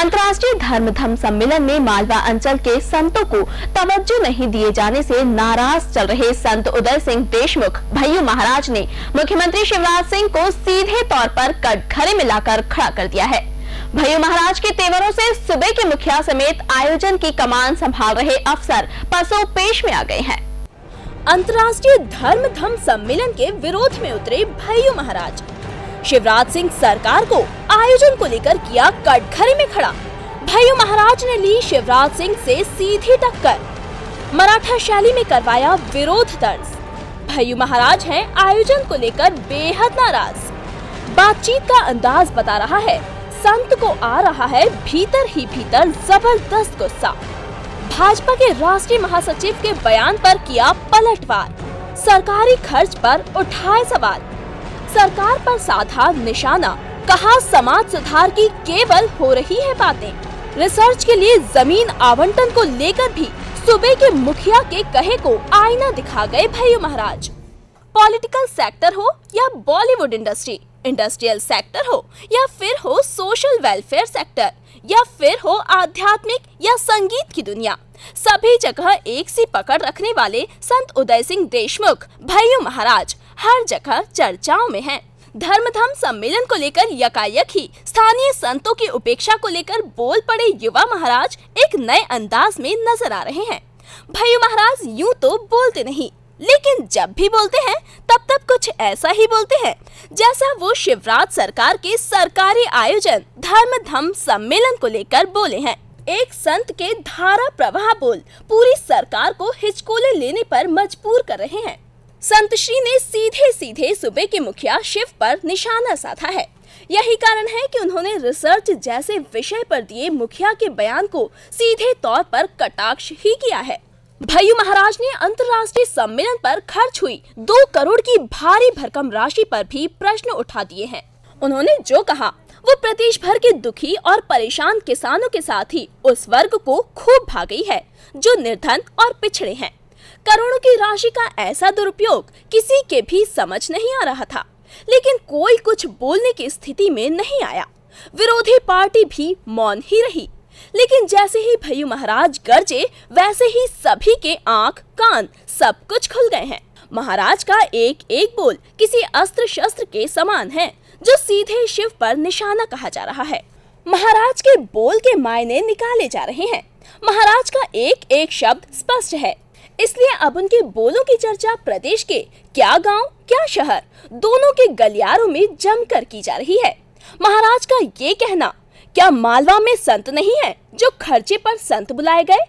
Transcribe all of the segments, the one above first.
अंतर्राष्ट्रीय धर्म सम्मेलन में मालवा अंचल के संतों को तवज्जो नहीं दिए जाने से नाराज चल रहे संत उदय सिंह देशमुख भैयू महाराज ने मुख्यमंत्री शिवराज सिंह को सीधे तौर पर कटघरे में लाकर खड़ा कर दिया है। भैयू महाराज के तेवरों से सूबे के मुखिया समेत आयोजन की कमान संभाल रहे अफसर पसोपेश में आ गए हैं। अंतर्राष्ट्रीय धर्म सम्मेलन के विरोध में उतरे भैयू महाराज। शिवराज सिंह सरकार को आयोजन को लेकर किया कटघरे में खड़ा। भैयू महाराज ने ली शिवराज सिंह से सीधी टक्कर। मराठा शैली में करवाया विरोध दर्ज। भैयू महाराज हैं आयोजन को लेकर बेहद नाराज। बातचीत का अंदाज बता रहा है संत को आ रहा है भीतर ही भीतर जबरदस्त गुस्सा। भाजपा के राष्ट्रीय महासचिव के बयान पर किया पलटवार। सरकारी खर्च पर उठाए सवाल। सरकार पर साधा निशाना। कहा समाज सुधार की केवल हो रही है बातें। रिसर्च के लिए जमीन आवंटन को लेकर भी सूबे के मुखिया के कहे को आईना दिखा गए भैयू महाराज। पॉलिटिकल सेक्टर हो या बॉलीवुड इंडस्ट्री, इंडस्ट्रियल सेक्टर हो या फिर हो सोशल वेलफेयर सेक्टर या फिर हो आध्यात्मिक या संगीत की दुनिया, सभी जगह एक सी पकड़ रखने वाले संत उदय सिंह देशमुख भैयू महाराज हर जगह चर्चाओं में हैं। धर्म सम्मेलन को लेकर यकायक ही स्थानीय संतों की उपेक्षा को लेकर बोल पड़े युवा महाराज एक नए अंदाज में नजर आ रहे हैं। भैयू महाराज यूं तो बोलते नहीं, लेकिन जब भी बोलते हैं तब कुछ ऐसा ही बोलते हैं जैसा वो शिवराज सरकार के सरकारी आयोजन धर्म सम्मेलन को लेकर बोले हैं। एक संत के धारा प्रवाह बोल पूरी सरकार को हिचकोले लेने पर मजबूर कर रहे हैं। संत श्री ने सीधे सूबे के मुखिया शिव पर निशाना साधा है। यही कारण है कि उन्होंने रिसर्च जैसे विषय पर दिए मुखिया के बयान को सीधे तौर पर कटाक्ष ही किया है। भैयू महाराज ने अंतर्राष्ट्रीय सम्मेलन पर खर्च हुई 2 करोड़ की भारी भरकम राशि पर भी प्रश्न उठा दिए हैं। उन्होंने जो कहा वो प्रदेश भर के दुखी और परेशान किसानों के साथ ही उस वर्ग को खूब भा गई है जो निर्धन और पिछड़े हैं। करोड़ों की राशि का ऐसा दुरुपयोग किसी के भी समझ नहीं आ रहा था, लेकिन कोई कुछ बोलने की स्थिति में नहीं आया। विरोधी पार्टी भी मौन ही रही। लेकिन जैसे ही भैयू महाराज गरजे वैसे ही सभी के आंख कान सब कुछ खुल गए हैं। महाराज का एक एक बोल किसी अस्त्र शस्त्र के समान है जो सीधे शिव पर निशाना कहा जा रहा है। महाराज के बोल के मायने निकाले जा रहे हैं। महाराज का एक एक शब्द स्पष्ट है, इसलिए अब उनके बोलों की चर्चा प्रदेश के क्या गांव क्या शहर दोनों के गलियारों में जमकर की जा रही है। महाराज का ये कहना क्या मालवा में संत नहीं है जो खर्चे पर संत बुलाए गए,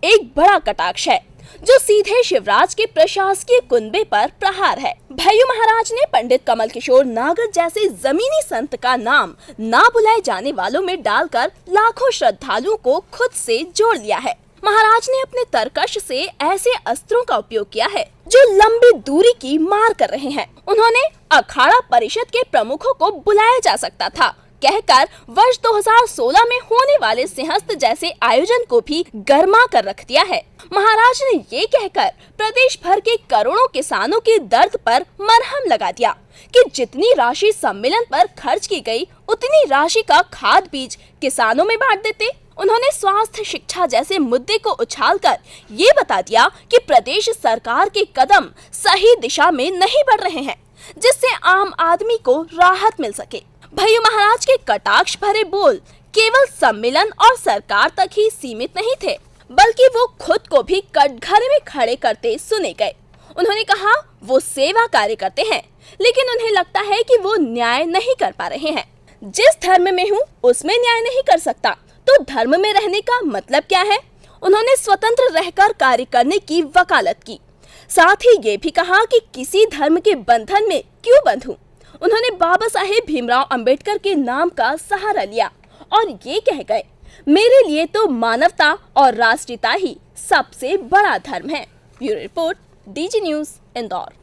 एक बड़ा कटाक्ष है जो सीधे शिवराज के प्रशासकीय कुनबे पर प्रहार है। भैयू महाराज ने पंडित कमल किशोर नागर जैसे जमीनी संत का नाम ना बुलाए जाने वालों में डालकर लाखों श्रद्धालुओं को खुद से जोड़ लिया है। महाराज ने अपने तरकश से ऐसे अस्त्रों का उपयोग किया है जो लंबी दूरी की मार कर रहे हैं। उन्होंने अखाड़ा परिषद के प्रमुखों को बुलाया जा सकता था कहकर वर्ष 2016 में होने वाले सिंहस्थ जैसे आयोजन को भी गरमा कर रख दिया है। महाराज ने ये कहकर प्रदेश भर के करोड़ों किसानों के दर्द पर मरहम लगा दिया कि जितनी राशि सम्मेलन पर खर्च की गई उतनी राशि का खाद बीज किसानों में बांट देते। उन्होंने स्वास्थ्य शिक्षा जैसे मुद्दे को उछालकर ये बता दिया कि प्रदेश सरकार के कदम सही दिशा में नहीं बढ़ रहे हैं जिससे आम आदमी को राहत मिल सके। भैयू महाराज के कटाक्ष भरे बोल केवल सम्मेलन और सरकार तक ही सीमित नहीं थे, बल्कि वो खुद को भी कटघरे में खड़े करते सुने गए। उन्होंने कहा वो सेवा कार्य करते हैं, लेकिन उन्हें लगता है कि वो न्याय नहीं कर पा रहे हैं। जिस धर्म में हूँ उसमें न्याय नहीं कर सकता तो धर्म में रहने का मतलब क्या है। उन्होंने स्वतंत्र रहकर कार्य करने की वकालत की। साथ ही ये भी कहा कि किसी धर्म के बंधन में क्यों बंधूं। उन्होंने बाबा साहेब भीमराव अंबेडकर के नाम का सहारा लिया और ये कह गए, मेरे लिए तो मानवता और राष्ट्रीयता ही सबसे बड़ा धर्म है। Bureau report, DG news, Indore.